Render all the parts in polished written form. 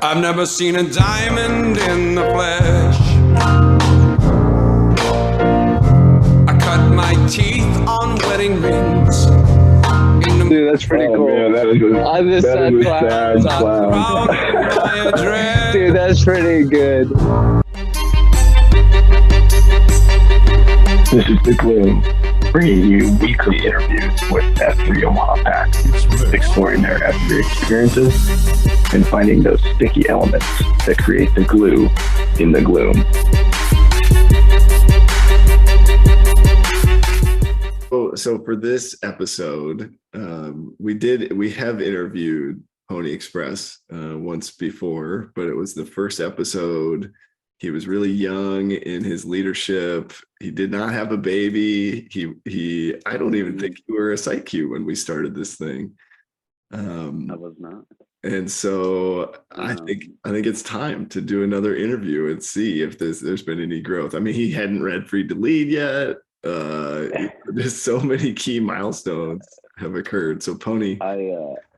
I've never seen a diamond in the flesh. I cut my teeth on wedding rings. Dude, that's pretty cool. Man, that is a sad clown. Dude, that's pretty good. This is the Glue-OOM, bringing you weekly interviews with F3 Omaha Packs, exploring their F3 experiences and finding those sticky elements that create the glue in the Glue-OOM. So for this episode, we have interviewed Pony Express once before, but it was the first episode. He was really young in his leadership. He did not have a baby. I don't even think you were a site Q when we started this thing. I was not. And so I think it's time to do another interview and see if there's been any growth. I mean, he hadn't read Free to Lead yet. There's so many key milestones have occurred. So Pony,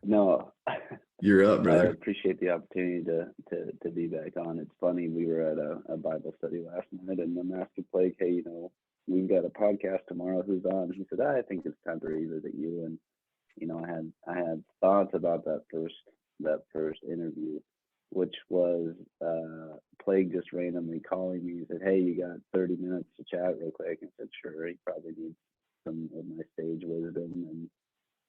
no, you're up, brother. I appreciate the opportunity to be back on. It's funny, we were at a Bible study last night, and the master played, hey, we've got a podcast tomorrow. Who's on? He said, I think it's time to revisit you. And I had thoughts about that first interview, which was Plague just randomly calling me and said, hey, you got 30 minutes to chat real quick? And I said, sure. He probably needs some of my stage wisdom, and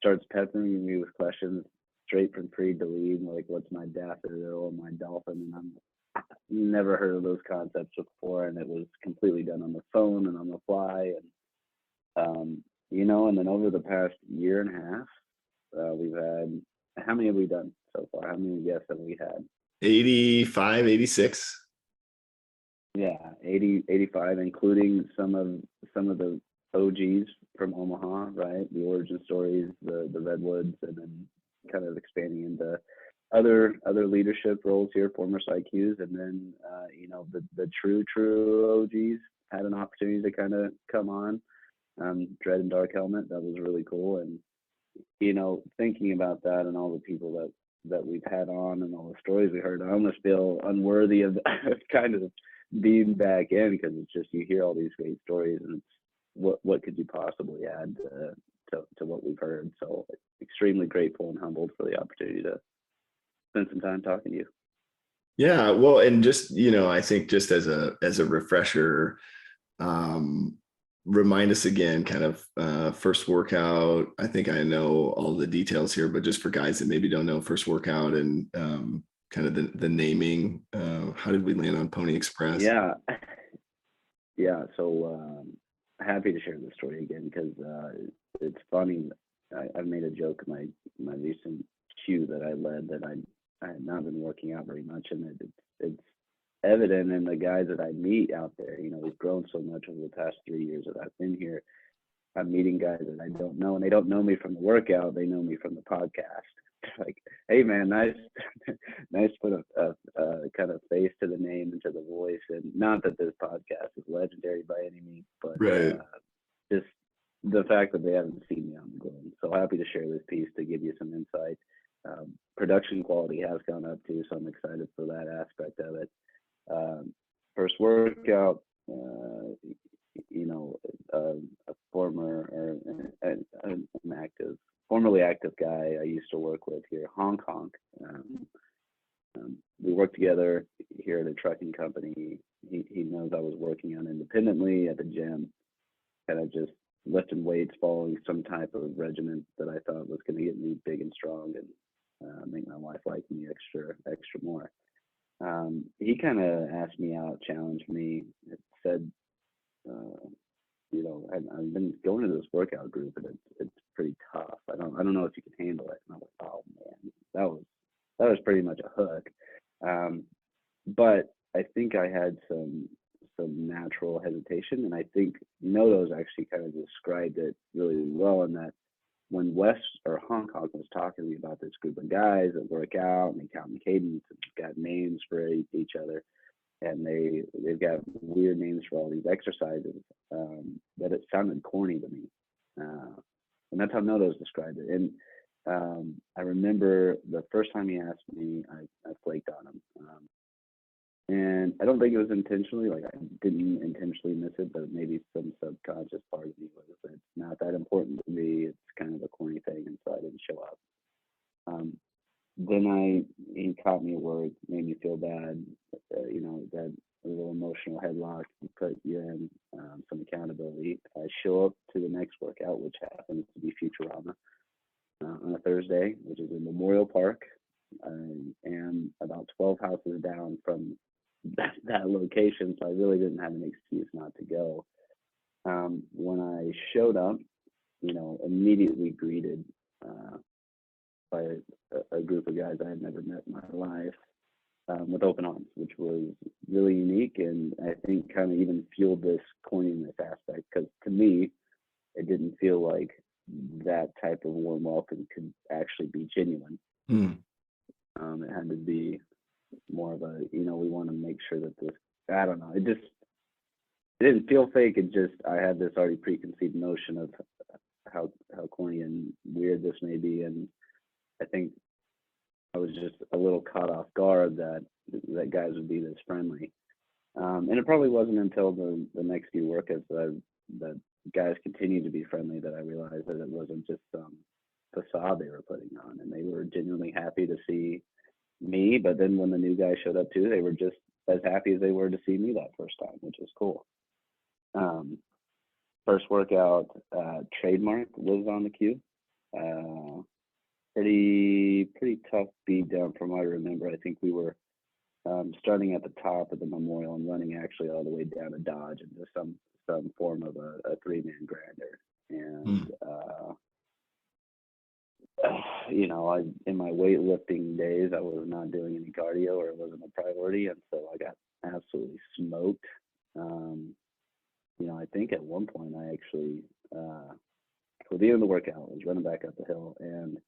starts peppering me with questions straight from Free to Lead, like what's my daffodil and my dolphin, and I've never heard of those concepts before, and it was completely done on the phone and on the fly, and and then over the past year and a half, we've had, how many have we done so far? How many guests have we had? 85, 86. Yeah, 80, 85, including some of the OGs from Omaha, right? The origin stories, the Redwoods, and then kind of expanding into other leadership roles here, former PsyQs, and then the true OGs had an opportunity to kind of come on. Dread and Dark Helmet, that was really cool. And thinking about that and all the people that we've had on and all the stories we heard, I almost feel unworthy of kind of being back in, because it's just, you hear all these great stories, and it's, what could you possibly add to what we've heard? So extremely grateful and humbled for the opportunity to spend some time talking to you. Yeah, well, and just I think just as a refresher, remind us again, kind of first workout. I think I know all the details here, but just for guys that maybe don't know, first workout and kind of the naming. How did we land on Pony Express? Yeah. So happy to share this story again, because it's funny. I've made a joke in my recent queue that I led that I had not been working out very much, and it's evident in the guys that I meet out there. We've grown so much over the past 3 years that I've been here. I'm meeting guys that I don't know, and they don't know me from the workout. They know me from the podcast. Like, hey man, nice to put a kind of face to the name and to the voice. And not that this podcast is legendary by any means, but right. Just the fact that they haven't seen me on the Glue-OOM. So happy to share this piece to give you some insight. Production quality has gone up too, so I'm excited for that aspect of it. First workout, a former or an formerly active guy I used to work with here, Hong Kong. We worked together here at a trucking company. He knows I was working on independently at the gym, kind of just lifting weights, following some type of regimen that I thought was going to get me big and strong and make my wife like me extra more. He kind of asked me out, challenged me, said, I've been going to this workout group, and it's pretty tough. I don't know if you can handle it. And I was like, oh man, that was pretty much a hook. But I think I had some natural hesitation, and I think Noto's actually kind of described it really well, in that when Wes or Hong Kong was talking to me about this group of guys that work out and they count in cadence and got names for each other, and they've got weird names for all these exercises, that it sounded corny to me. And that's how Noto's described it. And I remember the first time he asked me, I flaked on him. And I don't think it was intentionally, like I didn't intentionally miss it, but maybe some subconscious part of me was it's not that important to me. It's kind of a corny thing, and so I didn't show up. Then he caught me at work, made me feel bad. That little emotional headlock put you in, some accountability. I show up to the next workout, which happens to be Futurama, on a Thursday, which is in Memorial Park, and about 12 houses down from that location. So I really didn't have an excuse not to go. When I showed up, immediately greeted by a group of guys I had never met in my life, with open arms, which was really unique, and I think kind of even fueled this corniness aspect, because to me, it didn't feel like that type of warm welcome could actually be genuine. It had to be more of a, we want to make sure that this, I don't know, it didn't feel fake. It just, I had this already preconceived notion of how corny and weird this may be, and I think I was just a little caught off guard that guys would be this friendly. And it probably wasn't until the next few workouts that guys continued to be friendly that I realized that it wasn't just some facade they were putting on, and they were genuinely happy to see me. But then when the new guy showed up too, they were just as happy as they were to see me that first time, which was cool. First workout, Trademark was on the queue. Pretty tough beat down from what I remember. I think we were starting at the top of the Memorial and running actually all the way down to Dodge into some form of a 3-man grinder. And I, in my weightlifting days, I was not doing any cardio, or it wasn't a priority, and so I got absolutely smoked. I think at one point I actually, for the end of the workout, I was running back up the hill, and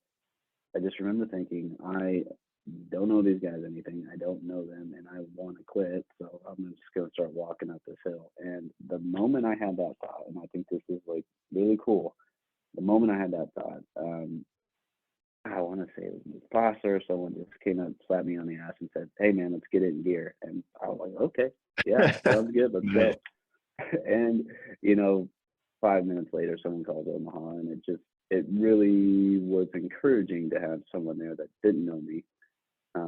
I just remember thinking, I don't know these guys anything. I don't know them, and I want to quit. So I'm just going to start walking up this hill. And the moment I had that thought, and I think this is like really cool, the moment I had that thought, I want to say it was Foster or someone just came up, slapped me on the ass, and said, "Hey man, let's get it in gear." And I was like, "Okay, yeah, sounds good. Let's go." And 5 minutes later, someone called Omaha, and it really was encouraging to have someone there that didn't know me. I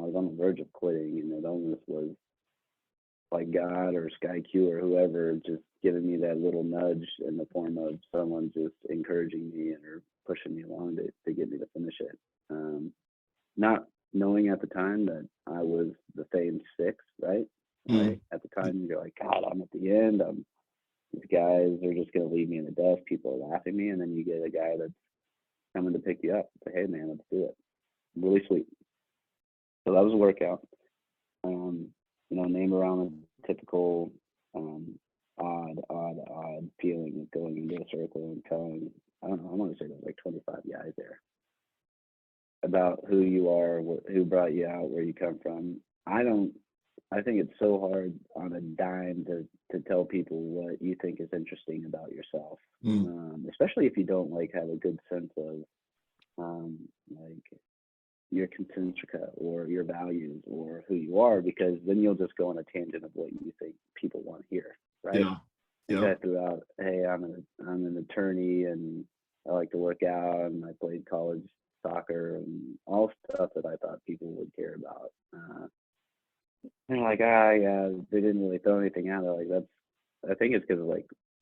was on the verge of quitting, and it almost was like God or Sky Q or whoever just giving me that little nudge in the form of someone just encouraging me or pushing me along to get me to finish it. Not knowing at the time that I was the famed 6, right? Right? At the time, you're like, God, I'm at the end. These guys are just going to leave me in the dust. People are laughing at me. And then you get a guy that's coming to pick you up. Say, hey, man, let's do it. Really sweet. So that was a workout. Name around a typical odd feeling of going into a circle and telling, I don't know, I want to say there's like 25 guys there, about who you are, who brought you out, where you come from. I think it's so hard on a dime to tell people what you think is interesting about yourself, especially if you don't have a good sense of your concentrica or your values or who you are, because then you'll just go on a tangent of what you think people want to hear, right? I threw out, hey, I'm an attorney and I like to work out and I played college soccer and all stuff that I thought people would care about. And like, yeah, they didn't really throw anything out. I think it's because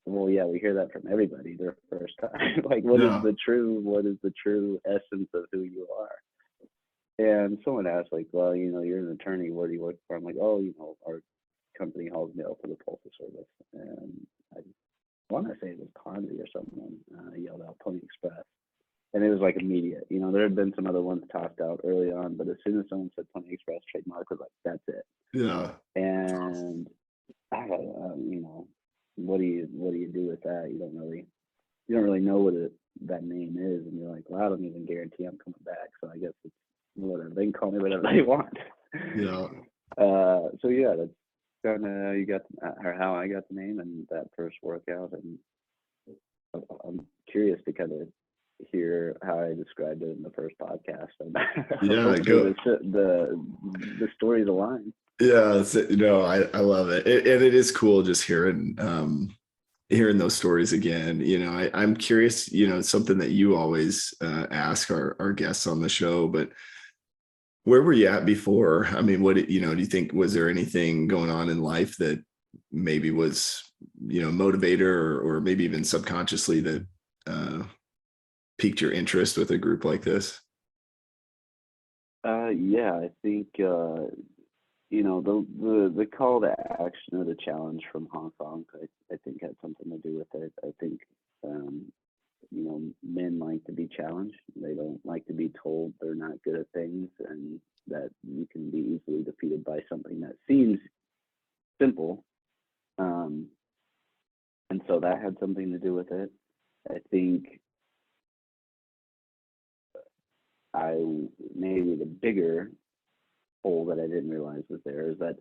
well, yeah, we hear that from everybody their first time. What is the true essence of who you are? And someone asked, well, you're an attorney. Where do you work for? I'm like, oh, our company hauls mail for the Postal Service. And I want to say it was Conry or someone yelled out Pony Express. And it was immediate. There had been some other ones tossed out early on, but as soon as someone said Pony Express, Trademark was that's it. Yeah. And I don't know, what do you do with that? You don't really know what that name is, and you're like, well, I don't even guarantee I'm coming back, so I guess it's whatever. They can call me whatever they want. Yeah. So yeah, that's kind of you got how I got the name and that first workout, and I'm curious to kind of hear how I described it in the first podcast. And Yeah, hopefully the stories align. Yeah, no, I love it. And it is cool just hearing those stories again. I'm curious, something that you always ask our guests on the show, but where were you at before? I mean, do you think, was there anything going on in life that maybe was, motivator or maybe even subconsciously that piqued your interest with a group like this? Yeah, I think, the call to action or the challenge from Hong Kong, I think had something to do with it. I think, men like to be challenged. They don't like to be told they're not good at things and that you can be easily defeated by something that seems simple. And so that had something to do with it. I think maybe the bigger hole that I didn't realize was there is that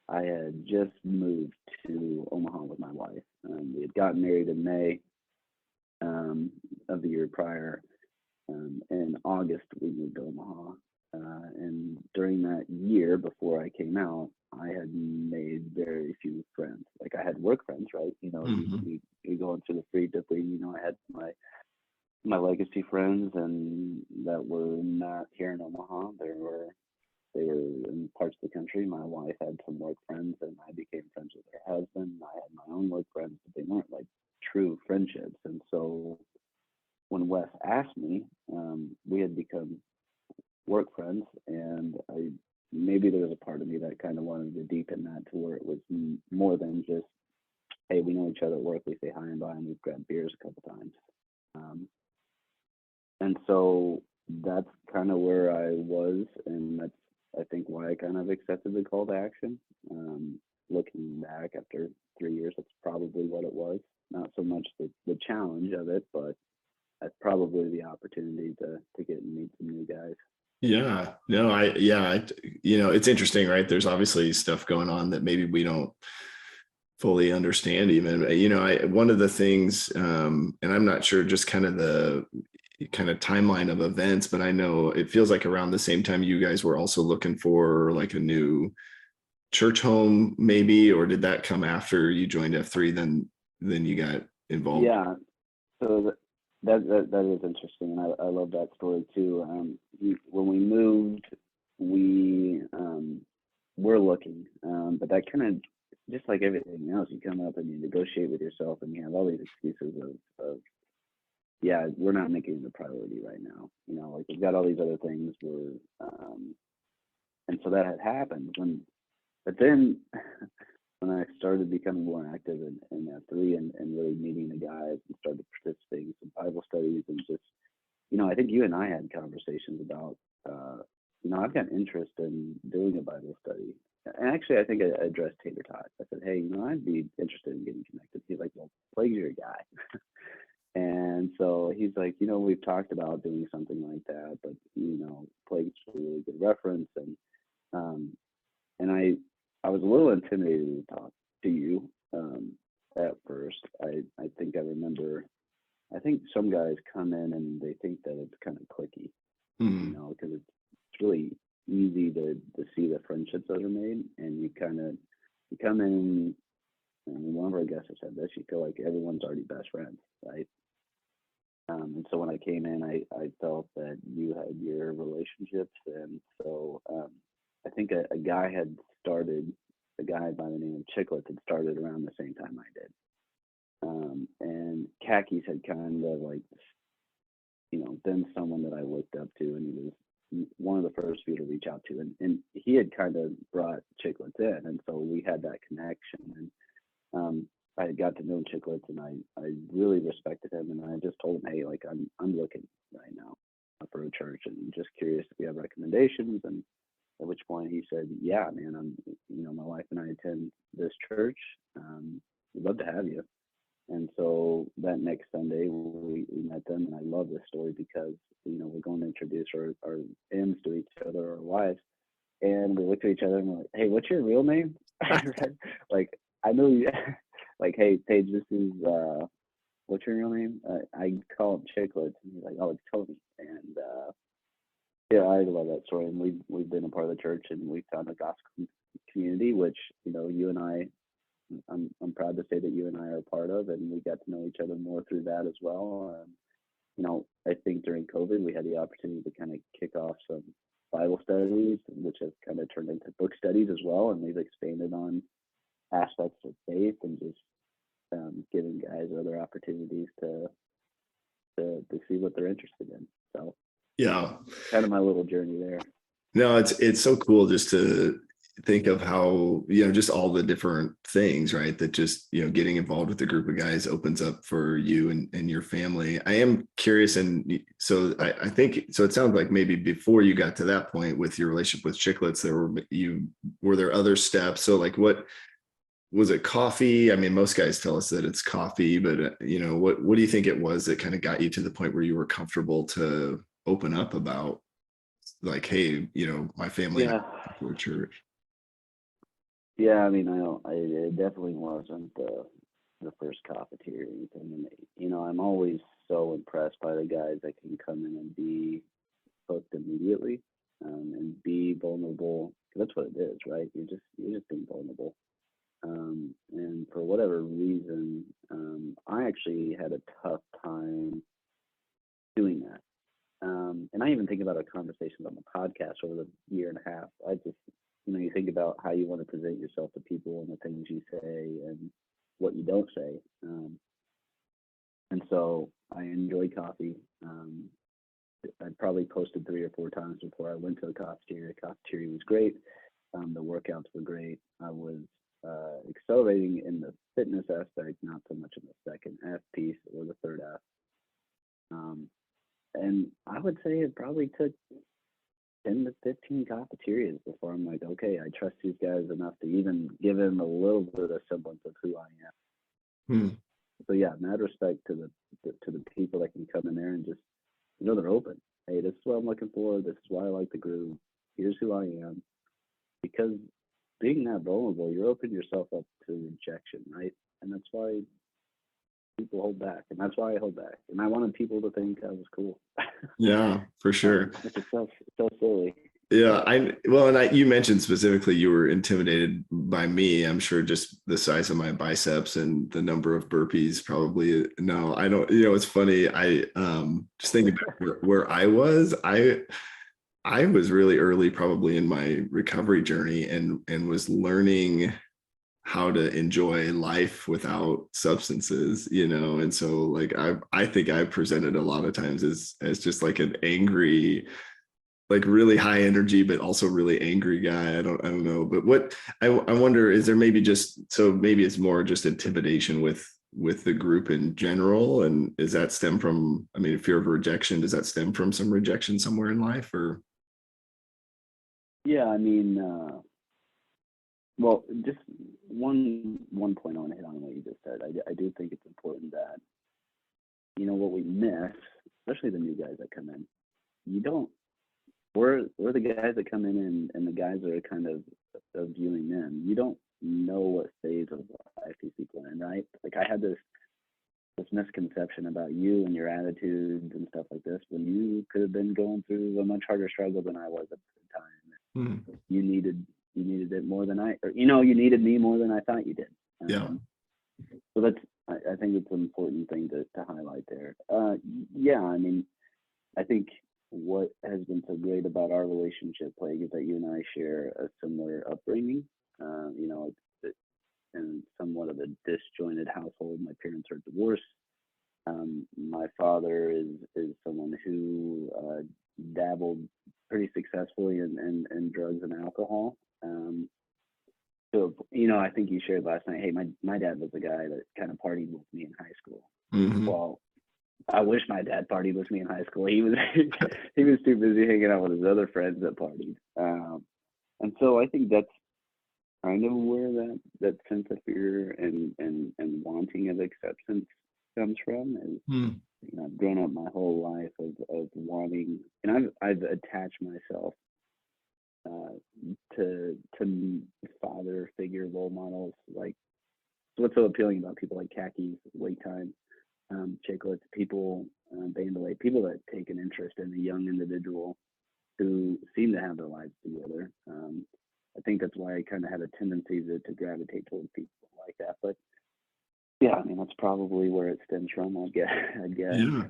I had just moved to Omaha with my wife. We had gotten married in May of the year prior. In August, we moved to Omaha. And during that year before I came out, I had made very few friends. Like I had work friends, right? You go into the free dipping, I had my legacy friends and that were not here in Omaha. They were in parts of the country. My wife had some work friends and I became friends with her husband. I had my own work friends, but they weren't like true friendships. And so when Wes asked me, we had become work friends, and maybe there was a part of me that kind of wanted to deepen that to where it was more than just, hey, we know each other at work, we say hi and bye, and we've grabbed beers a couple times. And so that's kind of where I was, and that's, I think, why I kind of accepted the call to action. Looking back after 3 years, that's probably what it was. Not so much the challenge of it, but that's probably the opportunity to get and meet some new guys. Yeah, no, it's interesting, right? There's obviously stuff going on that maybe we don't fully understand even. One of the things, and I'm not sure just kind of the kind of timeline of events, but I know it feels like around the same time you guys were also looking for like a new church home maybe, or did that come after you joined F3, then you got involved? Yeah, so that is interesting, and I love that story too. When we moved, we were looking, but that kind of, just like everything else, you come up and you negotiate with yourself, and you have all these excuses of yeah, we're not making it a priority right now. Like we've got all these other things. And so that had happened but then when I started becoming more active in F3 and really meeting the guys and started participating in some Bible studies and just, I think you and I had conversations about, I've got interest in doing a Bible study. And actually, I think I addressed Tater Tot. I said, hey, I'd be interested in getting connected. He's like, well, Plague's your guy. And so he's like, we've talked about doing something like that, but, Plague's a really good reference. And I was a little intimidated to talk to you at first. I think I remember, I think some guys come in and they think that it's kind of cliquey, because it's really easy to see the friendships that are made, and you come in, and one of our guests has said this, you feel like everyone's already best friends, right? And so when I came in, I felt that you had your relationships, and so I think a guy by the name of Chicklets had started around the same time I did. And Khakis had kind of like, been someone that I looked up to, and he was one of the first few to reach out to, and he had kind of brought Chicklets in, and so we had that connection, and I got to know Chicklets, and I really respected him, and I just told him, hey, like I'm looking right now for a church, and just curious if you have recommendations. And at which point he said, yeah, man, my wife and I attend this church. We'd love to have you. And so that next Sunday we met them, and I love this story because, we're going to introduce our ends to each other, our wives. And we looked at each other and we're like, hey, what's your real name? Like, I know you, like, hey, Paige, this is what's your real name? I call him Chicklets, and he's like, oh, it's Tony. And yeah, I love that story. And we've been a part of the church, and we've found a gospel community, which you and I'm proud to say that you and I are a part of, and we got to know each other more through that as well. I think during COVID we had the opportunity to kind of kick off some Bible studies, which have kind of turned into book studies as well, and we've expanded on aspects of faith and just giving guys other opportunities to see what they're interested in. So Yeah. kind of my little journey there. No, it's so cool just to think of how, just all the different things, right? That just, getting involved with a group of guys opens up for you and your family. I am curious. And so I think, so it sounds like maybe before you got to that point with your relationship with Chicklets, were there other steps? So like, what was it? Coffee? I mean, most guys tell us that it's coffee, but what do you think it was that kind of got you to the point where you were comfortable to open up about, like, hey, my family to a church? Yeah, I mean, it definitely wasn't the first cafeteria or anything. And I'm always so impressed by the guys that can come in and be hooked immediately, and be vulnerable. That's what it is, right? You're just being vulnerable. And for whatever reason, I actually had a tough time doing that. And I even think about our conversations on the podcast over the year and a half. I just, you think about how you want to present yourself to people and the things you say and what you don't say. And so I enjoy coffee. I probably posted 3 or 4 times before I went to the cafeteria. The cafeteria was great. The workouts were great. I was accelerating in the fitness aspect, not so much in the second F piece or the third F. And I would say it probably took 10 to 15 cafeterias before I'm like, okay, I trust these guys enough to even give them a little bit of semblance of who I am. So yeah, mad respect to the people that can come in there and just, they're open. Hey, this is what I'm looking for. This is why I like the group. Here's who I am. Because being that vulnerable, you're opening yourself up to rejection, right? And that's why people hold back, and that's why I hold back. And I wanted people to think I was cool. Yeah, for sure. It's so silly. Yeah, you mentioned specifically you were intimidated by me. I'm sure just the size of my biceps and the number of burpees probably. No, I don't. It's funny. I just thinking about where I was. I was really early, probably in my recovery journey, and was learning how to enjoy life without substances, and so like I think I presented a lot of times as just like an angry, like really high energy but also really angry guy. I don't know, but what I wonder is there maybe it's more just intimidation with the group in general, and does that stem from, fear of rejection? Does that stem from some rejection somewhere in life, or? Yeah, well, just one point I want to hit on what you just said. I do think it's important that, what we miss, especially the new guys that come in, we're the guys that come in and the guys that are kind of viewing them. You don't know what phase of life these people are in, right? Like I had this misconception about you and your attitudes and stuff like this when you could have been going through a much harder struggle than I was at the time. You needed it more than you needed me more than I thought you did. Yeah. So I think it's an important thing to highlight there. Yeah, I think what has been so great about our relationship, Plague, is that you and I share a similar upbringing. In somewhat of a disjointed household. My parents are divorced. My father is someone who dabbled pretty successfully in drugs and alcohol. So I think you shared last night. Hey, my dad was the guy that kind of partied with me in high school. Mm-hmm. Well, I wish my dad partied with me in high school. He was he was too busy hanging out with his other friends that partied. And so I think that's kind of where that sense of fear and wanting of acceptance comes from. Is I've grown up my whole life of wanting, and I've attached myself to father figure role models. Like, what's so appealing about people like Khakis, Wait Time, chicklets, people, bandolate, people that take an interest in a young individual who seem to have their lives together. I think that's why I kind of had a tendency to gravitate towards people like that. But yeah, I mean, that's probably where it stems from, I guess. Yeah.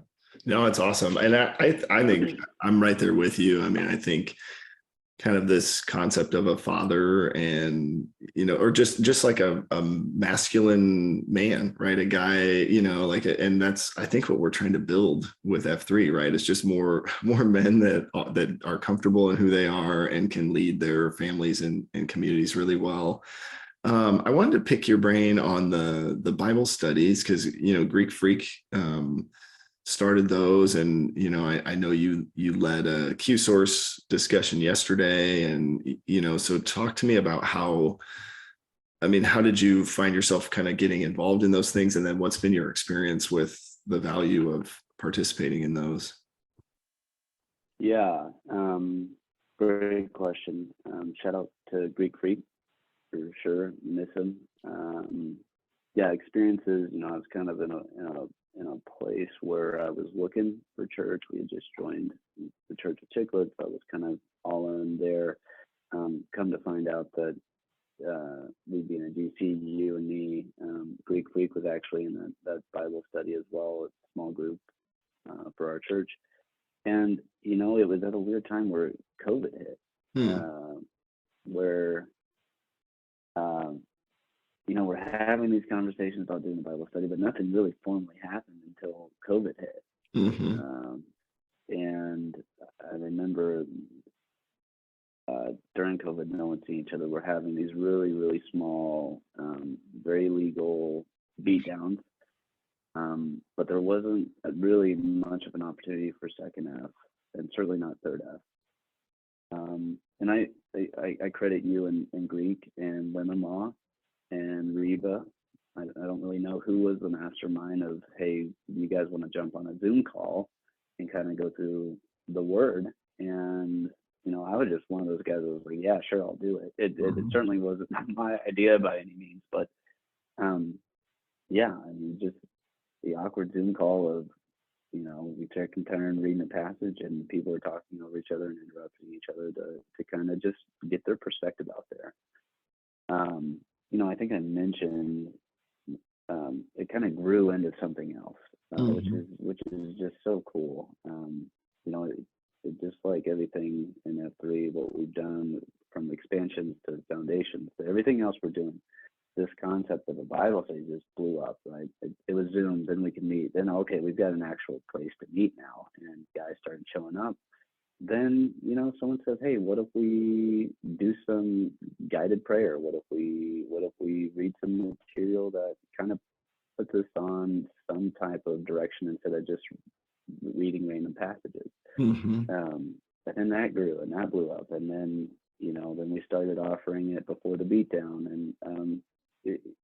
No, it's awesome. And I think I'm right there with you. I mean, I think kind of this concept of a father and, or just like a masculine man, right? A guy, and that's, I think what we're trying to build with F3, right? It's just more men that are comfortable in who they are and can lead their families and communities really well. I wanted to pick your brain on the Bible studies because, Greek Freak, started those, and I know you led a Q source discussion yesterday, and so talk to me about how did you find yourself kind of getting involved in those things, and then what's been your experience with the value of participating in those? Yeah, great question. Shout out to Greek Freak for sure. Miss him. Yeah, experiences. I was kind of in a place where I was looking for church. We had just joined the Church of Chicklets. I was kind of all in there. Come to find out that we being a GC, you and me, Greek Freak was actually in that Bible study as well, a small group for our church. And, it was at a weird time where COVID hit, where we're having these conversations about doing the Bible study, but nothing really formally happened until COVID hit. And I remember during COVID, no one seeing each other. We're having these really, really small, very legal beatdowns. But there wasn't really much of an opportunity for second F, and certainly not third F. And I credit you and Greek and Women Law and Reba. I don't really know who was the mastermind of, hey, you guys want to jump on a Zoom call and kind of go through the word. And, I was just one of those guys that was like, yeah, sure, I'll do it. It certainly wasn't my idea by any means, but yeah, I mean, just the awkward Zoom call of, we took in turn reading a passage and people are talking over each other and interrupting each other to kind of just get their perspective out there. I think I mentioned it kind of grew into something else, which is just so cool. It just like everything in F3, what we've done from expansions to foundations to everything else we're doing, this concept of a Bible study just blew up, right? It was Zoom, then we can meet. Then, okay, we've got an actual place to meet now. And guys started showing up. Then, someone says, hey, what if we do some guided prayer? What if we read some material that kind of puts us on some type of direction instead of just reading random passages? And that grew and that blew up. And then, then we started offering it before the beatdown. And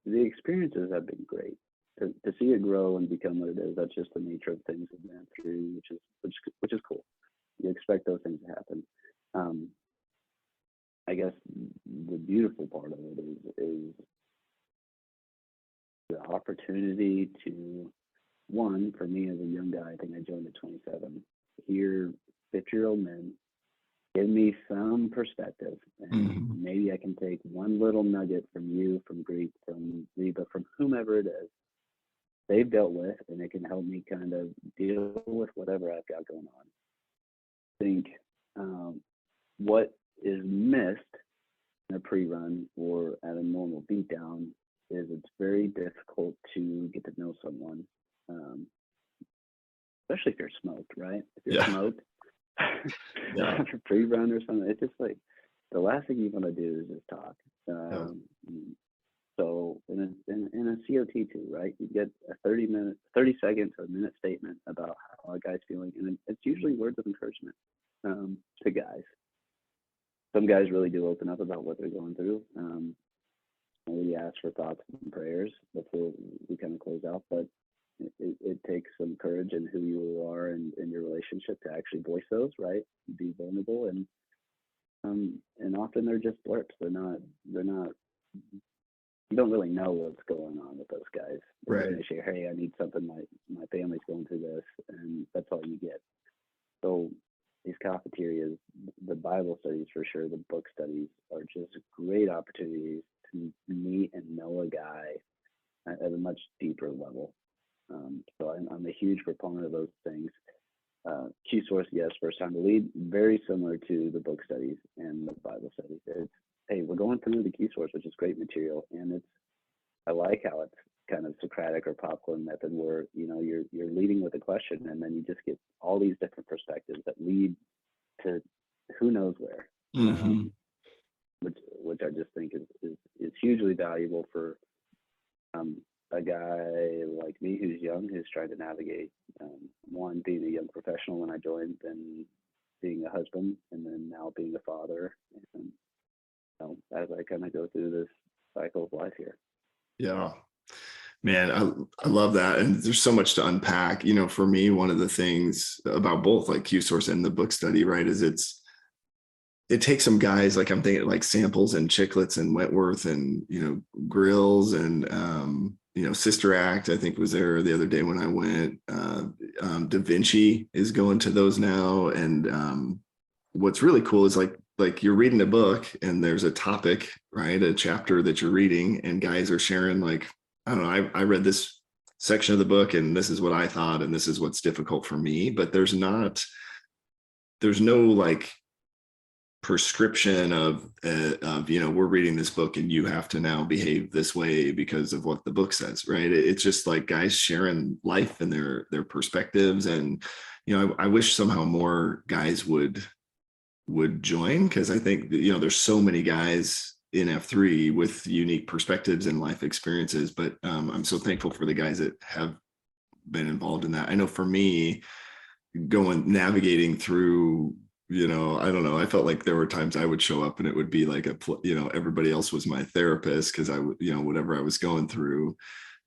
the experiences have been great. To see it grow and become what it is, that's just the nature of things in F3, which is cool. You expect those things to happen. I guess the beautiful part of it is the opportunity to, one, for me as a young guy, I think I joined at 27, hear 50-year-old men give me some perspective, and maybe I can take one little nugget from you, from Greek, from Reba, from whomever it is they've dealt with, and it can help me kind of deal with whatever I've got going on. I think what is missed in a pre-run or at a normal beatdown is it's very difficult to get to know someone, especially if you're smoked, right? If you're smoked, after pre-run or something, it's just like the last thing you want to do is just talk. So in a COT too, right? You get a 30 second to a minute statement about how a guy's feeling, and it's usually words of encouragement to guys. Some guys really do open up about what they're going through. We ask for thoughts and prayers before we kind of close out, but it takes some courage in who you are and in your relationship to actually voice those, right? Be vulnerable, and often they're just blurts. They're not don't really know what's going on with those guys. Right. They share, hey, I need something. My family's going through this, and that's all you get. So these cafeterias, the Bible studies for sure, the book studies are just great opportunities to meet and know a guy at a much deeper level. So I'm a huge proponent of those things. Key source, yes, first time to lead, very similar to the book studies and the Bible studies. It's, hey, we're going through the key source, which is great material, and I like how it's kind of Socratic or popcorn method, where you're leading with a question, and then you just get all these different perspectives that lead to who knows where, which I just think is hugely valuable for a guy like me who's young, who's trying to navigate one, being a young professional when I joined, then being a husband, and then now being a father, and as I kind of go through this cycle of life here. Yeah, man, I love that. And there's so much to unpack. For me, one of the things about both like Q source and the book study, right, is it takes some guys, like I'm thinking like Samples and Chicklets and Wentworth and, Grills and, Sister Act, I think was there the other day when I went. Da Vinci is going to those now. And what's really cool is like you're reading a book and there's a topic, right? A chapter that you're reading, and guys are sharing like, I don't know, I read this section of the book and this is what I thought, and this is what's difficult for me. But there's no like prescription of we're reading this book and you have to now behave this way because of what the book says, right? It's just like guys sharing life and their perspectives. And I wish somehow more guys would join, because I think there's so many guys in F3 with unique perspectives and life experiences, but I'm so thankful for the guys that have been involved in that. I know for me, navigating through, I don't know, I felt like there were times I would show up and it would be like everybody else was my therapist, because I whatever I was going through.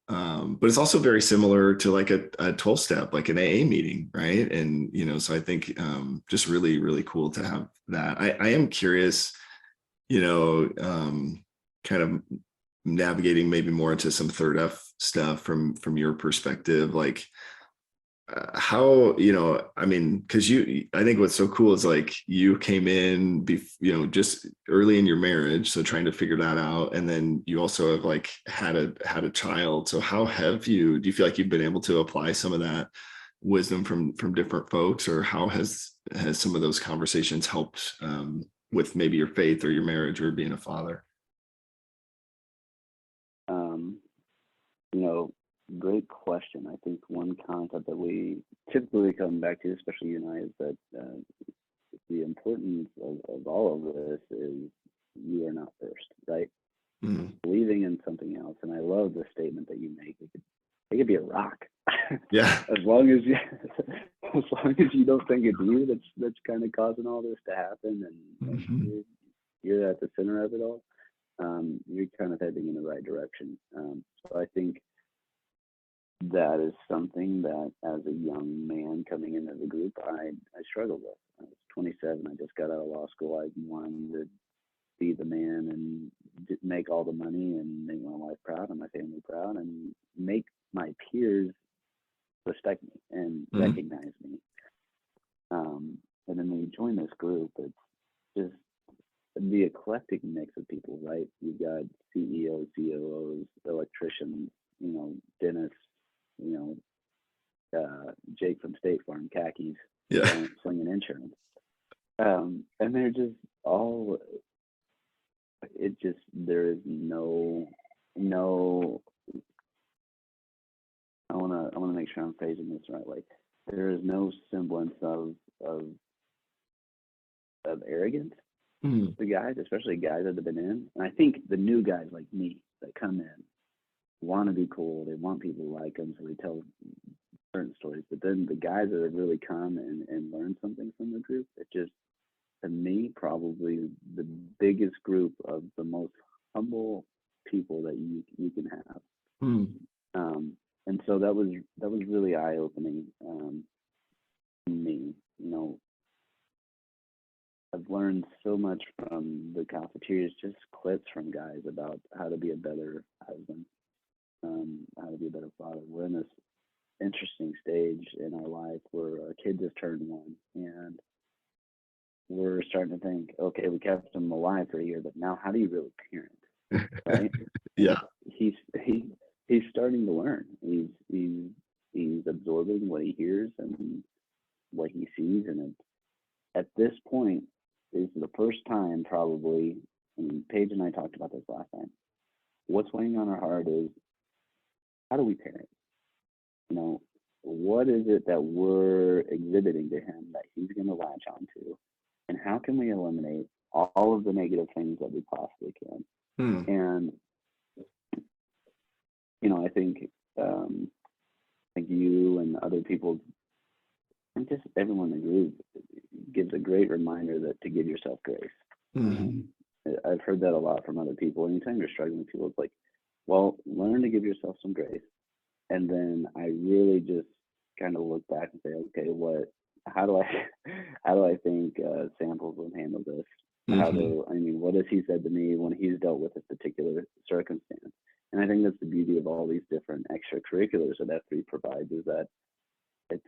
But it's also very similar to like a 12-step, like an AA meeting, right? And so I think just really, really cool to have that. I am curious, kind of navigating maybe more into some third F stuff from your perspective, like how, because I think what's so cool is like you came in, just early in your marriage, so trying to figure that out, and then you also have like had a child. So how do you feel like you've been able to apply some of that wisdom from different folks, or how has some of those conversations helped with maybe your faith or your marriage or being a father? Great question. I think one concept that we typically come back to, especially you and I, is that the importance of all of this is you are not first, right? Mm-hmm. Believing in something else. And I love the statement that you make. It could be a rock. Yeah. as long as you don't think it's you that's kind of causing all this to happen, and you're at the center of it all, you're kind of heading in the right direction. So I think that is something that as a young man coming into the group, I struggled with. I was 27. I just got out of law school. I wanted to be the man and make all the money and make my wife proud and my family proud and make my peers respect me and recognize me. And then when you join this group, it's just the eclectic mix of people, right? You've got CEOs, COOs, electricians, dentists, Jake from State Farm, khakis, slinging insurance. And they're just all, there is no, I want to make sure I'm phrasing this the right way. There is no semblance of arrogance. The guys, especially guys that have been in. And I think the new guys like me that come in want to be cool. They want people to like them, so they tell certain stories. But then the guys that have really come and learned something from the group, it just, to me, probably the biggest group of the most humble people that you can have. And so that was really eye-opening to me. I've learned so much from the cafeterias, just clips from guys about how to be a better husband, how to be a better father. We're in this interesting stage in our life where our kid just turned 1, and we're starting to think, okay, we kept him alive for a year, but now how do you really parent, right? Yeah. He's starting to learn. He's absorbing what he hears and what he sees, and at this point is the first time probably. I mean, Paige and I talked about this last time. What's weighing on our heart is, how do we parent? You know, what is it that we're exhibiting to him that he's going to latch onto, and how can we eliminate all of the negative things that we possibly can? And you know, I think you and other people, and just everyone in the group, gives a great reminder that to give yourself grace. I've heard that a lot from other people. Anytime you're struggling with people, it's like, well, learn to give yourself some grace. And then I really just kind of look back and say, okay, how do I think Samples will handle this? What has he said to me when he's dealt with a particular circumstance? And I think that's the beauty of all these different extracurriculars that F3 provides, is that it's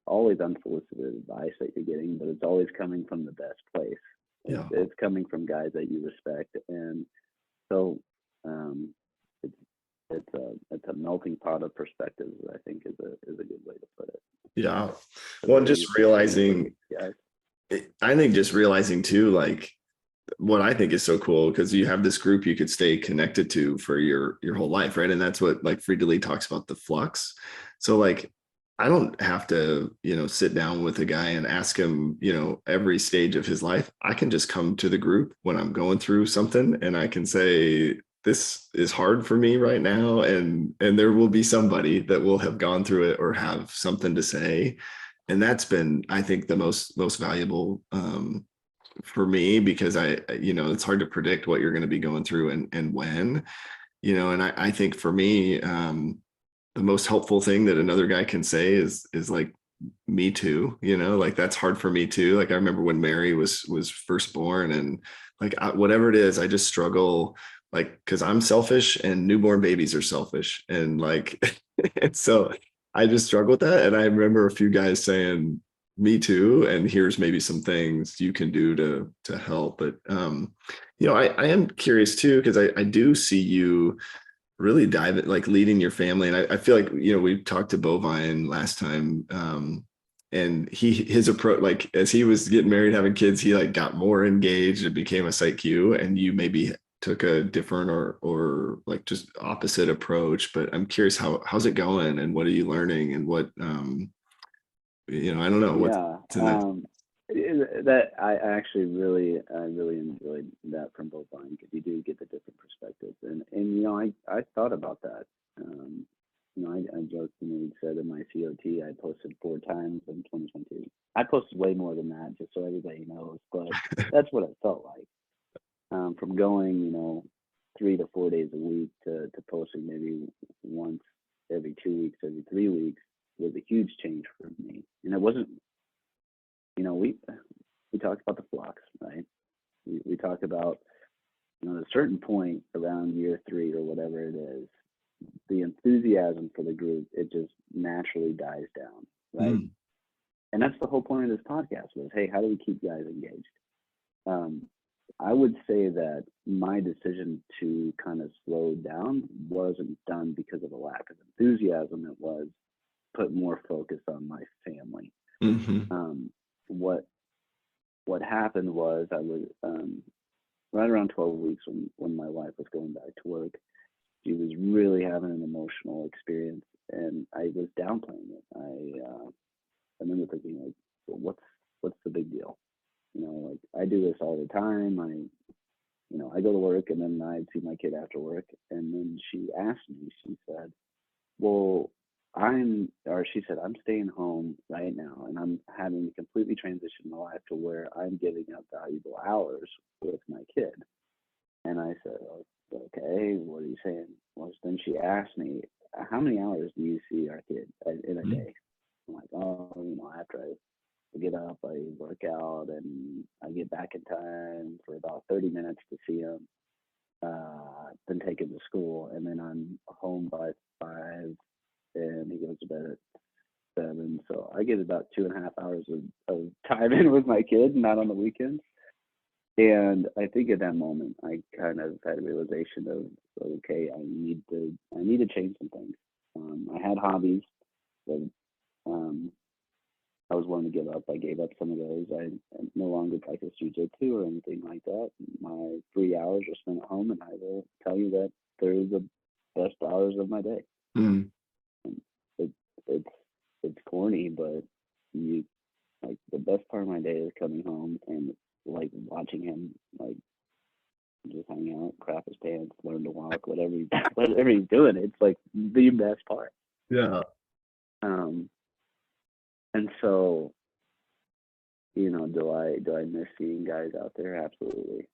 always unsolicited advice that you're getting, but it's always coming from the best place. Yeah. It's coming from guys that you respect, and so it's a melting pot of perspectives. I think is a good way to put it. Yeah. Well, just realizing, I think just realizing too, like, what I think is so cool, because you have this group you could stay connected to for your whole life, right? And that's what, like, Frida Lee talks about, the flux. So like, I don't have to, sit down with a guy and ask him, every stage of his life. I can just come to the group when I'm going through something, and I can say, this is hard for me right now. And there will be somebody that will have gone through it or have something to say. And that's been, I think, the most valuable for me, because it's hard to predict what you're going to be going through and when, and I think for me, the most helpful thing that another guy can say is like, me too, like, that's hard for me too. Like, I remember when Mary was first born, and like, whatever it is, I just struggle, like, because I'm selfish and newborn babies are selfish, and like, and so I just struggle with that. And I remember a few guys saying, me too, and here's maybe some things you can do to help. But I am curious too, because I do see you really dive it, like, leading your family. And I feel like, we talked to Bovine last time, and his approach, like, as he was getting married, having kids, he like got more engaged and became a site Q, and you maybe took a different or like just opposite approach. But I'm curious, how's it going, and what are you learning, and what I don't know what's in that. That I really enjoyed that from Bovine, because you do get the different perspectives, and I thought about that. I jokingly said in my COT I posted 4 times in 2022. I posted way more than that, just so everybody knows, but that's what it felt like. From going 3 to 4 days a week to posting maybe once every 2 weeks, every 3 weeks, was a huge change for me. And it wasn't, we talked about the flux, right? We talked about, at a certain point around year 3 or whatever it is, the enthusiasm for the group, it just naturally dies down, right? And that's the whole point of this podcast, was, hey, how do we keep guys engaged? I would say that my decision to kind of slow down wasn't done because of a lack of enthusiasm. It was put more focus on my family. What happened was, I was right around 12 weeks when my wife was going back to work. She was really having an emotional experience, and I was downplaying it. I remember thinking, like, well, what's the big deal? Like, I do this all the time. I go to work, and then I'd see my kid after work. And then she asked me, she said, well, I'm staying home right now, and I'm having to completely transition my life to where I'm giving up valuable hours with my kid. And I said, oh, okay, what are you saying? Well, then she asked me, how many hours do you see our kid in a day? I'm like, oh, after I get up, I work out, and I get back in time for about 30 minutes to see him. Then take him to school, and then I'm home by 5, and he goes to bed at 7. So I get about 2.5 hours of time in with my kid, not on the weekends. And I think at that moment, I kind of had a realization of, okay, I need to change some things. I had hobbies that I was willing to give up. I gave up some of those. I no longer practice jujitsu or anything like that. My 3 hours are spent at home, and I will tell you that they're the best hours of my day. Mm. It's corny, but you like the best part of my day is coming home and like watching him like just hang out, crap his pants, learn to walk, whatever he's doing. It's like the best part. Yeah. And so, do I miss seeing guys out there? Absolutely.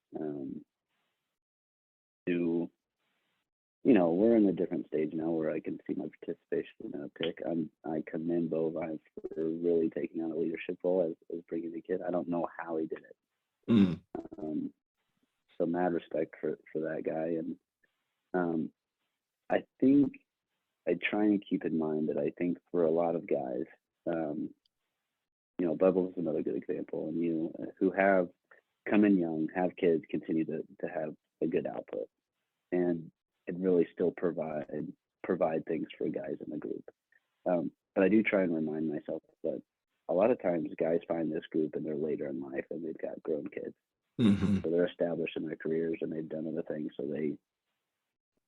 We're in a different stage now where I can see my participation uptick. I commend Bovine for really taking on a leadership role as bringing the kid. I don't know how he did it. Mm. So mad respect for that guy. And I think I try and keep in mind that I think for a lot of guys, Bubbles is another good example, and you who have come in young, have kids, continue to have a good output, and really still provide things for guys in the group. But I do try and remind myself that a lot of times guys find this group and they're later in life and they've got grown kids. Mm-hmm. So they're established in their careers and they've done other things. So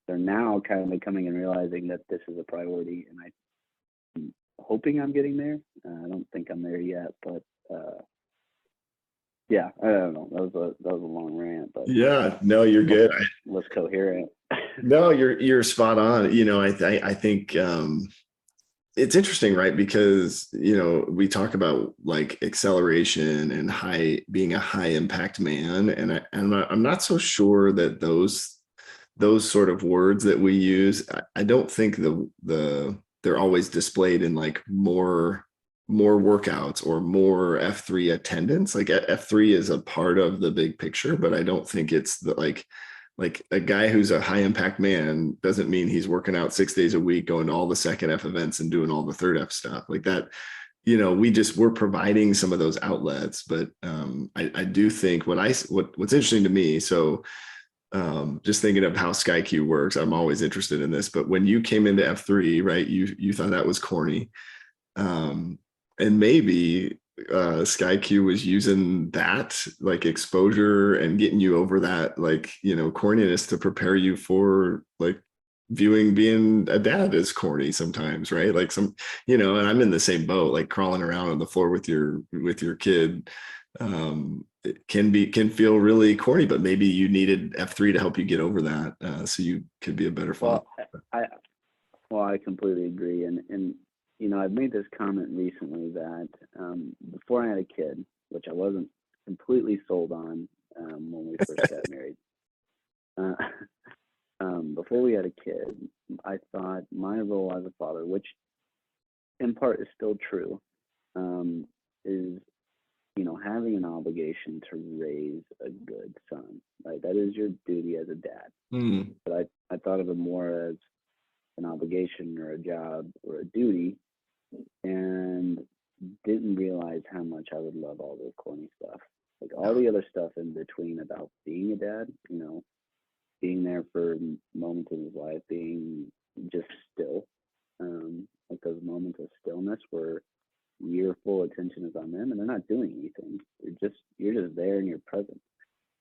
they're now kind of coming and realizing that this is a priority, and I'm hoping I'm getting there. I don't think I'm there yet, but yeah, I don't know. That was a long rant, but Yeah, no, you're good. Was coherent. No, you're spot on. I think it's interesting, right? Because we talk about like acceleration and being a high impact man, and I'm not so sure that those sort of words that we use, I don't think they're always displayed in like more workouts or more F3 attendance. Like F3 is a part of the big picture, but I don't think it's like a guy who's a high impact man doesn't mean he's working out 6 days a week, going to all the second F events and doing all the third F stuff like that. We're providing some of those outlets, but I do think what's interesting to me. So just thinking of how SkyQ works, I'm always interested in this, but when you came into F3, right, you thought that was corny. And maybe SkyQ was using that like exposure and getting you over that like corniness to prepare you for like viewing being a dad is corny sometimes, right? Like and I'm in the same boat, like crawling around on the floor with your kid. It can feel really corny, but maybe you needed F3 to help you get over that, so you could be a better father. I completely agree, and I've made this comment recently that before I had a kid, which I wasn't completely sold on when we first got married. Before we had a kid, I thought my role as a father, which in part is still true, is having an obligation to raise a good son. Right, that is your duty as a dad. Mm. But I thought of it more as an obligation or a job or a duty, and didn't realize how much I would love all the corny stuff, like all the other stuff in between about being a dad. Being there for moments in his life, being just still, like those moments of stillness where your full attention is on them and they're not doing anything. You're just there and you're present.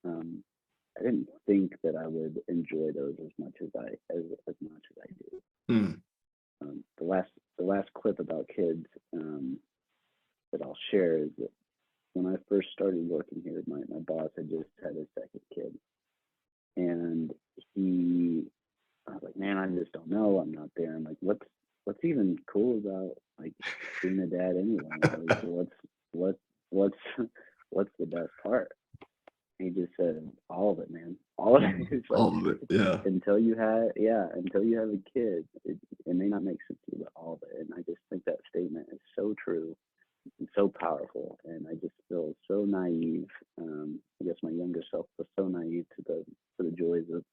I didn't think that I would enjoy those as much as I do. Mm. The last clip about kids that I'll share is that when I first started working here, my boss had just had his second kid, and I was like, man, I just don't know. I'm not there. I'm like, what's even cool about like being a dad anyway? Like, what's the best part? And he just said, all of it, man. All of it. Like, all of it, yeah. Until you have a kid, it may not make sense to you, but all of it. And I just think that statement is so true. so powerful, and I just feel so naive. I guess my younger self was so naive to the joys of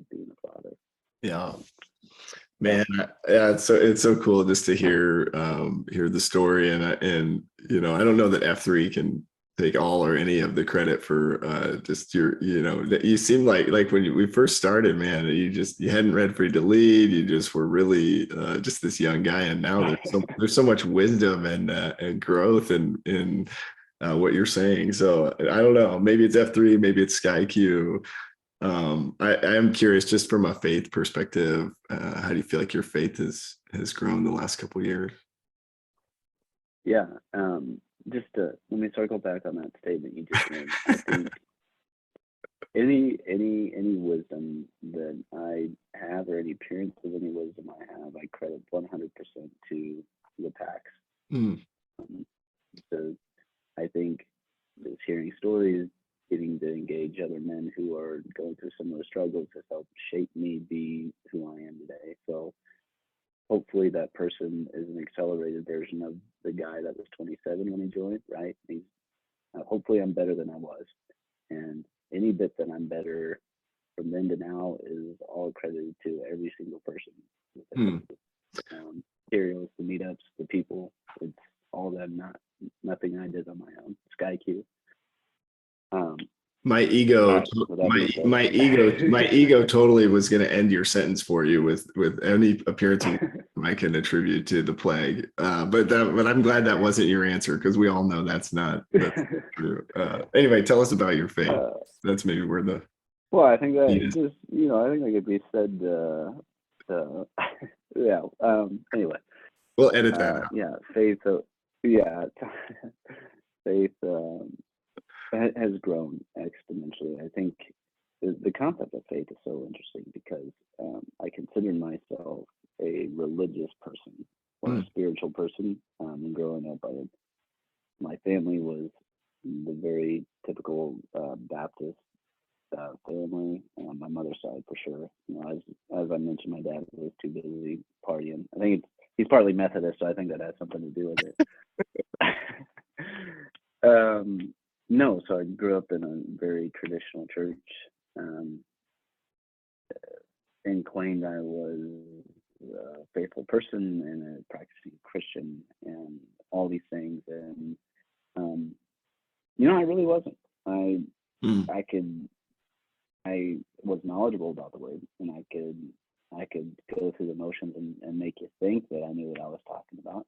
being a father. Yeah. Man, yeah, it's so cool just to hear the story, and you know, I don't know that F3 can take all or any of the credit for just your, you know, that you seem like when we first started, man, you hadn't read Free to Lead, you just were really just this young guy, and now there's so much wisdom and growth in what you're saying. So I don't know, maybe it's F3, maybe it's SkyQ. I am curious, just from a faith perspective, how do you feel like your faith has grown the last couple of years? Yeah, just let me circle back on that statement you just made. I think any wisdom that I have, or any appearance of any wisdom I have, I credit 100% to the PAX. So I think just hearing stories, getting to engage other men who are going through similar struggles has helped shape me be who I am today. So hopefully that person is an accelerated version of the guy that was 27 when he joined, right? Hopefully I'm better than I was. And any bit that I'm better from then to now is all credited to every single person. Materials, the meetups, the people, it's all them, nothing I did on my own. SkyQ. My ego totally was going to end your sentence for you with any appearance I can attribute to the plague. But I'm glad that wasn't your answer, because we all know that's true. Anyway, tell us about your faith. That's maybe where the. Well, I think that just, you know, I think that could be said. Yeah. Anyway. We'll edit that out. Yeah. Faith. Yeah. Faith. Has grown exponentially. I think the concept of faith is so interesting, because I consider myself a religious person, or a spiritual person. And growing up, my family was the very typical Baptist family. On my mother's side, for sure. You know, as I mentioned, my dad was too busy partying. I think he's partly Methodist, so I think that has something to do with it. No, so I grew up in a very traditional church, and claimed I was a faithful person and a practicing Christian and all these things. And, you know, I really wasn't. I was knowledgeable about the word, and I could go through the motions and make you think that I knew what I was talking about.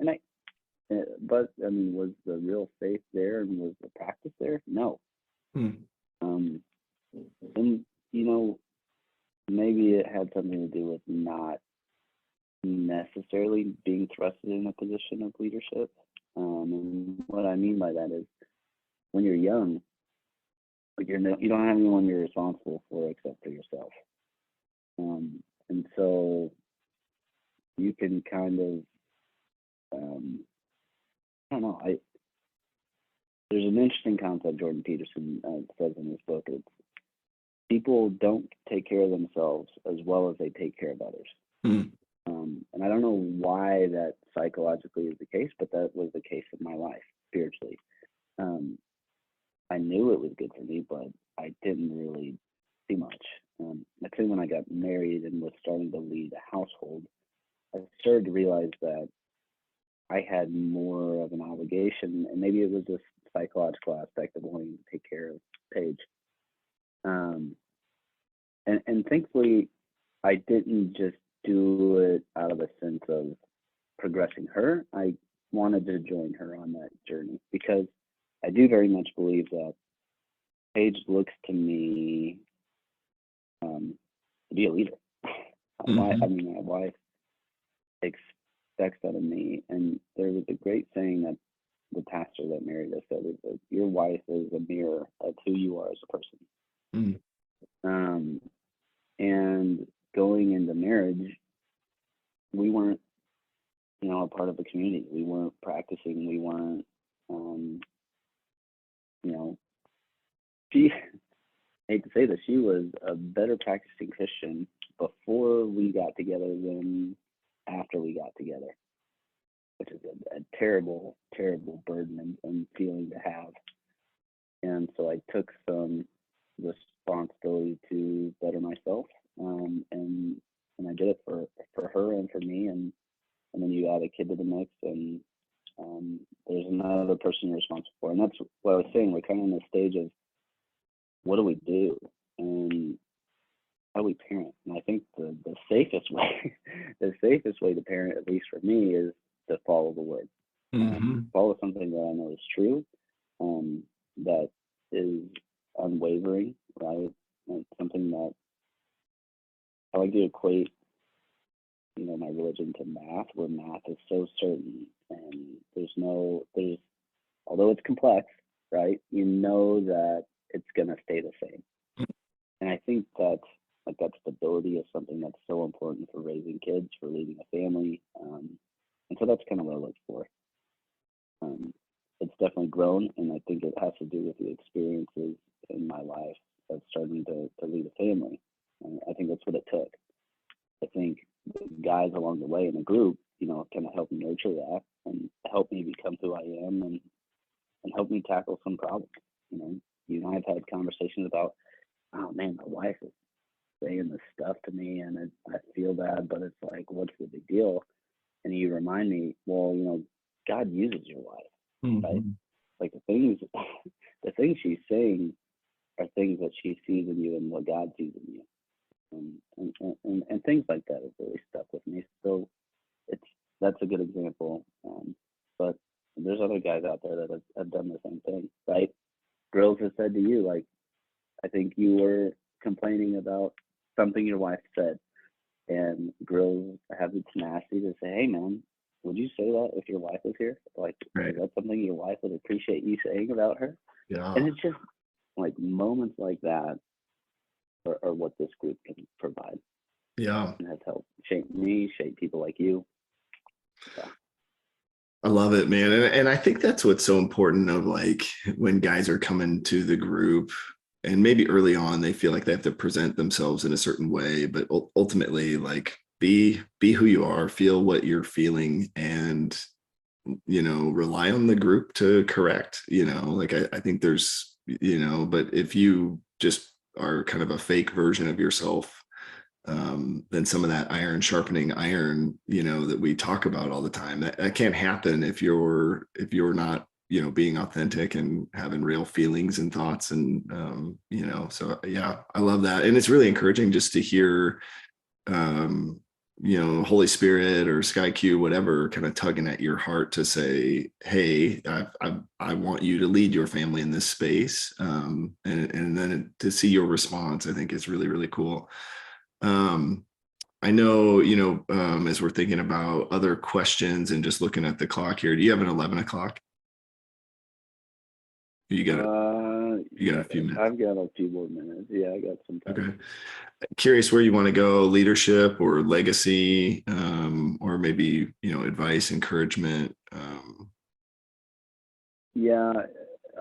But I mean, was the real faith there, and was the practice there? No. And you know, maybe it had something to do with not necessarily being thrusted in a position of leadership. And what I mean by that is, when you're young, you don't have anyone you're responsible for except for yourself. And so you can kind of I don't know. There's an interesting concept Jordan Peterson says in his book. It's people don't take care of themselves as well as they take care of others. And I don't know why that psychologically is the case, but that was the case in my life spiritually. I knew it was good for me, but I didn't really see much. Actually, when I got married and was starting to lead a household, I started to realize that I had more of an obligation, and maybe it was this psychological aspect of wanting to take care of Paige. And thankfully, I didn't just do it out of a sense of progressing her. I wanted to join her on that journey, because I do very much believe that Paige looks to me to be a leader. My wife expects that of me. And there was a great saying that the pastor that married us said, is that your wife is a mirror of who you are as a person. And going into marriage, we weren't, you know, a part of the community. We weren't practicing. We weren't, you know, I hate to say this, she was a better practicing Christian before we got together than after we got together. which is a terrible, terrible burden and feeling to have. And so I took some responsibility to better myself, and I did it for her and for me, and then you add a kid to the mix, and there's another person you're responsible for, and that's what I was saying. We're kind of in the stage of what do we do, and how do we parent? And I think the safest way, the safest way to parent, at least for me, is to follow the word, follow something that I know is true, that is unwavering, right? And something that I like to equate, my religion to math, where math is so certain, and there's although it's complex, right? You know that it's gonna stay the same. And I think that stability is something that's so important for raising kids, for leading a family, and so that's kind of what I look for. It's definitely grown, and I think it has to do with the experiences in my life of starting to lead a family. And I think that's what it took. I think the guys along the way in the group, kind of helped nurture that and help me become who I am, and help me tackle some problems. You and I have had conversations about, oh man, my wife is saying this stuff to me, and I feel bad, but it's like, what's the big deal? And you remind me, well, God uses your wife, right? Like the things she's saying are things that she sees in you and what God sees in you. And things like that have really stuck with me. So that's a good example. But there's other guys out there that have done the same thing, right? Girls have said to you, like, I think you were complaining about something your wife said, and girls have the tenacity to say, hey man, would you say that if your wife was here? Like, right. Is that something your wife would appreciate you saying about her? Yeah. And it's just like moments like that are what this group can provide. Yeah. And has helped shape me, shape people like you. Yeah. I love it, man. And I think that's what's so important of, like, when guys are coming to the group, and maybe early on they feel like they have to present themselves in a certain way, but ultimately, like, be who you are, feel what you're feeling, and rely on the group to correct. Like, I think there's, but if you just are kind of a fake version of yourself, then some of that iron sharpening iron, that we talk about all the time, that can't happen if you're not, being authentic and having real feelings and thoughts. And, so yeah, I love that. And it's really encouraging just to hear, Holy Spirit or Sky Q, whatever, kind of tugging at your heart to say, hey, I want you to lead your family in this space. And then to see your response, I think is really, really cool. I know, as we're thinking about other questions and just looking at the clock here, do you have an 11 o'clock? You got a few minutes. I've got a few more minutes. Yeah, I got some time. Okay. Curious where you want to go, leadership or legacy, or maybe, advice, encouragement. Yeah,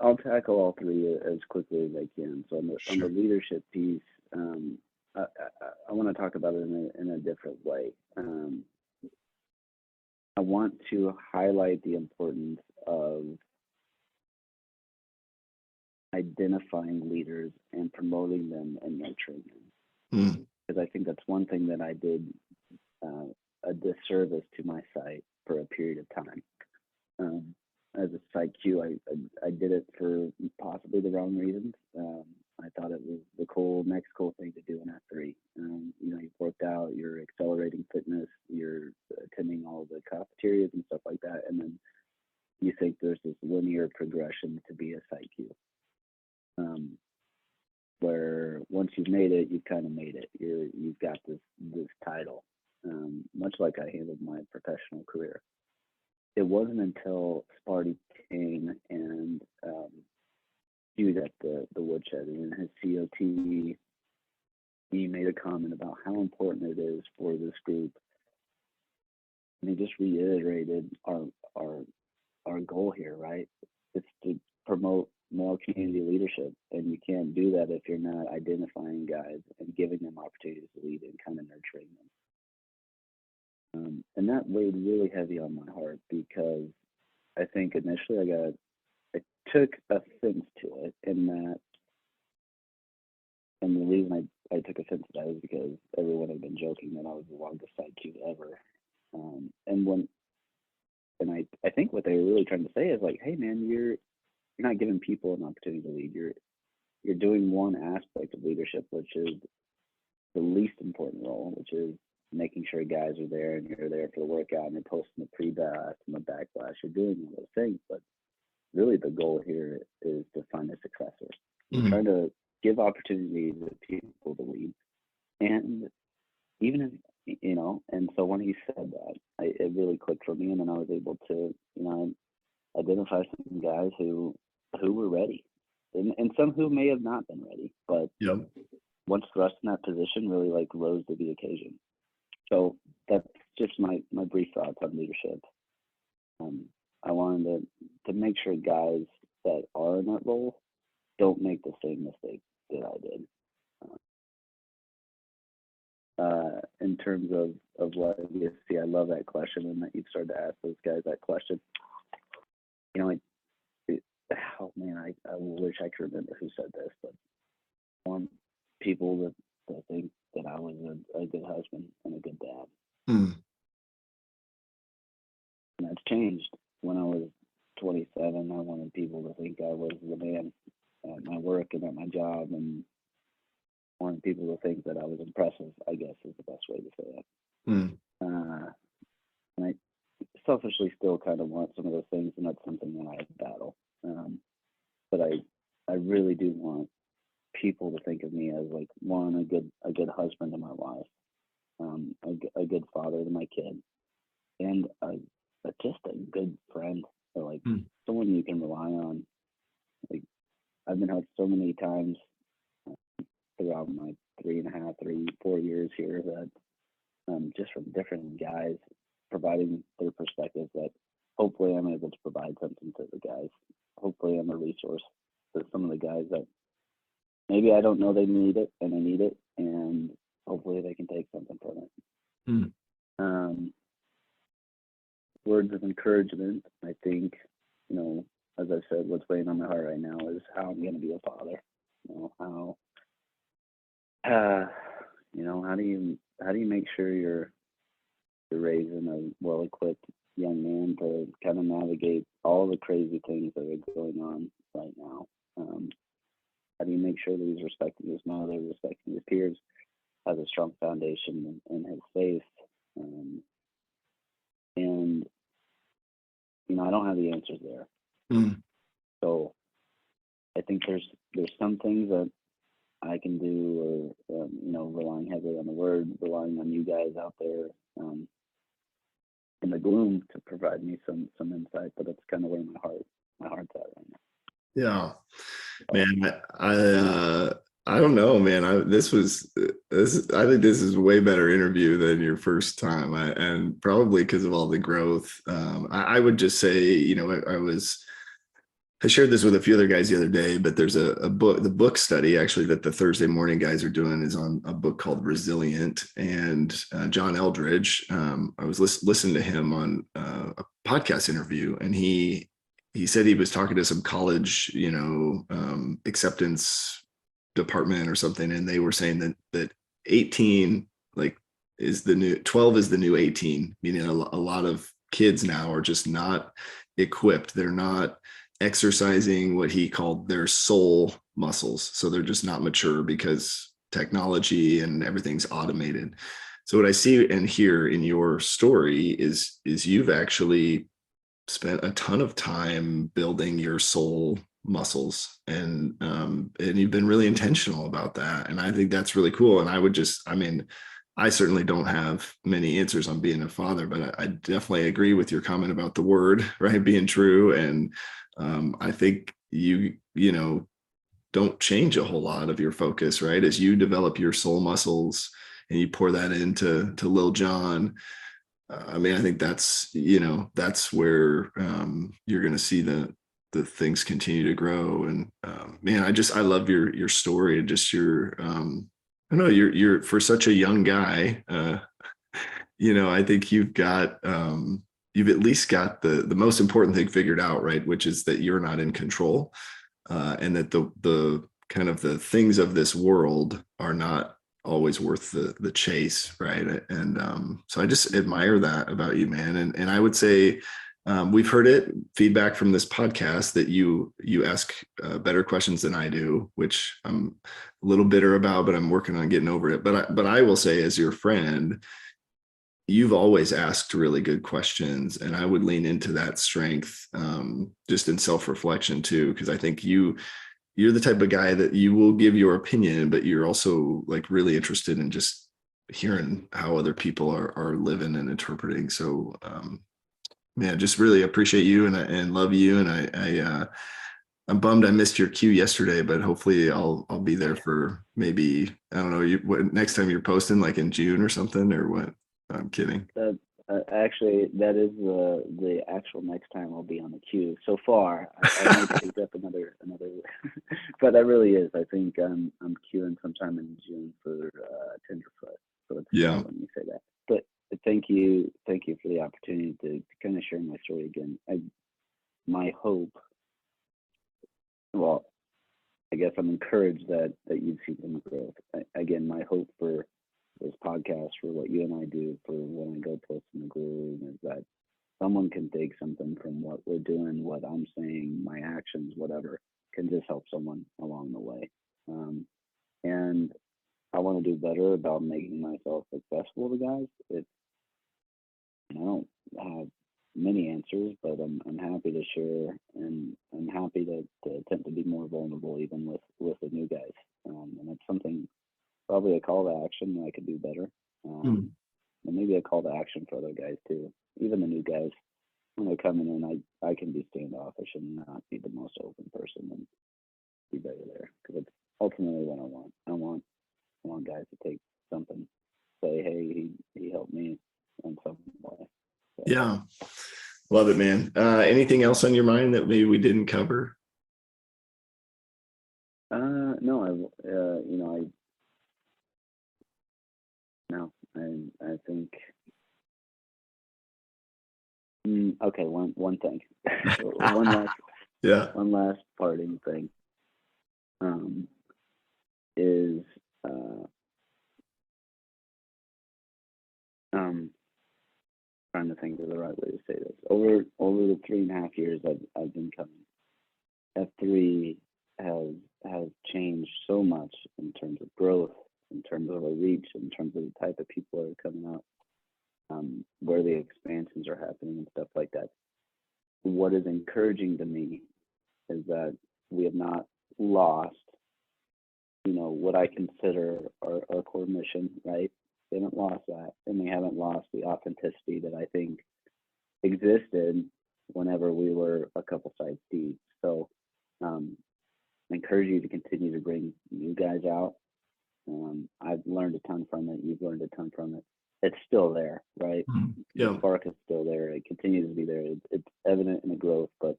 I'll tackle all three as quickly as I can. So on the leadership piece, I want to talk about it in a different way. I want to highlight the importance of identifying leaders and promoting them and nurturing them. Because I think that's one thing that I did a disservice to my site for a period of time. As a site Q, I did it for possibly the wrong reasons. I thought it was the next cool thing to do in F3. You've worked out, you're accelerating fitness, you're attending all the cafeterias and stuff like that, and then you think there's this linear progression to be a site Q. Where once you've made it, you've kind of made it. You've got this title, much like I handled my professional career. It wasn't until Sparty came and he was at the Woodshed, and in his COT, he made a comment about how important it is for this group, and he just reiterated our goal here, right? It's to promote male community leadership, and you can't do that if you're not identifying guys and giving them opportunities to lead and kind of nurturing them. And that weighed really heavy on my heart because I think initially I took offense to it in that, and the reason I took offense to that is because everyone had been joking that I was the longest IQ ever. And I think what they were really trying to say is like, hey man, you're not giving people an opportunity to lead. You're doing one aspect of leadership, which is the least important role, which is making sure guys are there and you're there for the workout and you're posting the pre-blast and the backlash. You're doing all those things, but really the goal here is to find a successor. You're trying to give opportunity to people to lead. And even if, and so when he said that, it really clicked for me, and then I was able to, identify some guys who were ready, and some who may have not been ready, but once thrust in that position, really like rose to the occasion. So that's just my brief thoughts on leadership. I wanted to make sure guys that are in that role don't make the same mistake that I did. In terms of legacy, I love that question, and that you started to ask those guys that question. Oh man, I wish I could remember who said this, but I want people that think that I was a good husband and a good dad. And that's changed. When I was 27, I wanted people to think I was the man at my work and at my job, and wanted people to think that I was impressive, I guess is the best way to say it. And I selfishly still kind of want some of those things, and that's something that I battle. But I really do want people to think of me as like, one, a good husband to my wife, a good father to my kid, and just a good friend, or like someone you can rely on. Like, I've been helped so many times throughout my 4 years here that just from different guys providing their perspective, that hopefully I'm able to provide something to the guys. Hopefully I'm a resource to some of the guys that maybe I don't know they need it, and I need it, and hopefully they can take something from it. Words of encouragement, I think, as I said, what's weighing on my heart right now is how I'm going to be a father. How do you make sure you're raising a well-equipped young man to kind of navigate all the crazy things that are going on right now? How do you make sure that he's respecting his mother, respecting his peers, has a strong foundation in his faith? And I don't have the answers there. So I think there's some things that I can do, or relying heavily on the word, relying on you guys out there in the Glue-OOM to provide me some insight. But that's kind of where my heart's at right now. Yeah, man, I don't know, man. I think this is a way better interview than your first time, and probably because of all the growth. I would just say, I shared this with a few other guys the other day, but there's a book, the book study actually that the Thursday morning guys are doing is on a book called Resilient, and John Eldridge. I was listening to him on a podcast interview, and he said he was talking to some college, acceptance department or something, and they were saying that 18 is the new 12 is the new 18, meaning a lot of kids now are just not equipped. They're not exercising what he called their soul muscles. So they're just not mature because technology and everything's automated. So what I see and hear in your story is you've actually spent a ton of time building your soul muscles, and you've been really intentional about that. And I think that's really cool. And I certainly don't have many answers on being a father, but I definitely agree with your comment about the word, right, being true. And I think you don't change a whole lot of your focus, right, as you develop your soul muscles and you pour that into Lil John. I think that's where you're going to see the things continue to grow. And I love your story, and just your I don't know, you're for such a young guy, I think you've at least got the most important thing figured out, right? Which is that you're not in control, and that the kind of the things of this world are not always worth the chase, right? And so I just admire that about you, man. And I would say we've heard feedback from this podcast that you ask better questions than I do, which I'm a little bitter about, but I'm working on getting over it. But I will say, as your friend, you've always asked really good questions, and I would lean into that strength just in self-reflection too, because I think you're the type of guy that you will give your opinion, but you're also like really interested in just hearing how other people are living and interpreting. So man, just really appreciate you and love you. And I'm bummed I missed your cue yesterday, but hopefully I'll be there for maybe, I don't know, what next time you're posting, like in June or something, or what? I'm kidding. Actually, that is the actual next time I'll be on the queue. So far, I might pick up another, but that really is. I think I'm queuing sometime in June for Tenderfoot. So it's Yeah. when you say that. But thank you for the opportunity to kind of share my story again. My hope. Well, I guess I'm encouraged that you've seen some growth. Again, my hope for this podcast, for what you and I do, for when I go post in the Glue-OOM, is that someone can take something from what we're doing, what I'm saying, my actions, whatever, can just help someone along the way. And I want to do better about making myself accessible to guys. I don't have many answers, but I'm happy to share, and I'm happy to attempt to be more vulnerable even with the new guys. And it's something, probably a call to action that I could do better. And maybe a call to action for other guys too. Even the new guys, when they're coming in, I can be standoffish and not be the most open person and be better there, because it's ultimately what I want. I want guys to take something, say, hey, he helped me in some way. So. Yeah. Love it, man. Anything else on your mind that maybe we didn't cover? No, I think. Okay, one thing. One last parting thing. Is trying to think of the right way to say this. Over the 3.5 years I've been coming, F3 has changed so much in terms of growth, in terms of a reach, in terms of the type of people that are coming out, where the expansions are happening and stuff like that. What is encouraging to me is that we have not lost, what I consider our core mission, right? They haven't lost that, and they haven't lost the authenticity that I think existed whenever we were a couple sites deep. So I encourage you to continue to bring new guys out. I've learned a ton from it. You've learned a ton from it. It's still there, right? Yeah. The spark is still there. It continues to be there. It's evident in the growth, but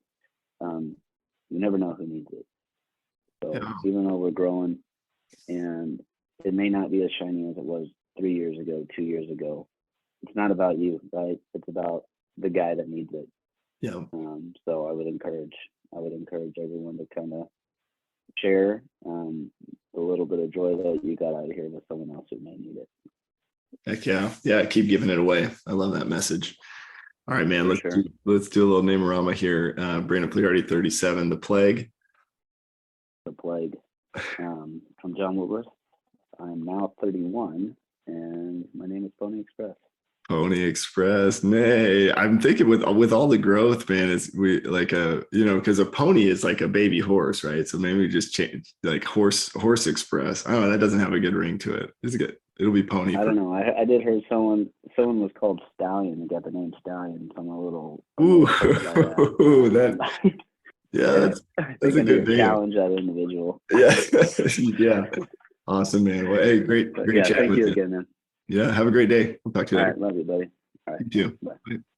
you never know who needs it. So even though we're growing, and it may not be as shiny as it was 3 years ago, 2 years ago, it's not about you, right? It's about the guy that needs it. Yeah. So I would encourage everyone to kind of share the little bit of joy that you got out of here with someone else who may need it. Heck yeah. Yeah. Keep giving it away. I love that message. All right, man. Let's do a little name-a-rama here. Brandon Pliardi, 37, The Plague. The Plague. I'm John Woodworth. I'm now 31, and my name is Pony Express. Pony Express. Nay, I'm thinking with all the growth, man, it's because a pony is like a baby horse, right? So maybe we just change like horse Express. I don't know. That doesn't have a good ring to it. It's good. It'll be Pony. I don't know. I did hear someone was called Stallion and got the name Stallion from a little. That's a good name. Challenge that individual. Yeah. Yeah. Awesome, man. Well, hey, great chat. Thank you again, man. Yeah. Have a great day. We'll talk to you later. All right, love you, buddy. All right. You too. Bye. Bye.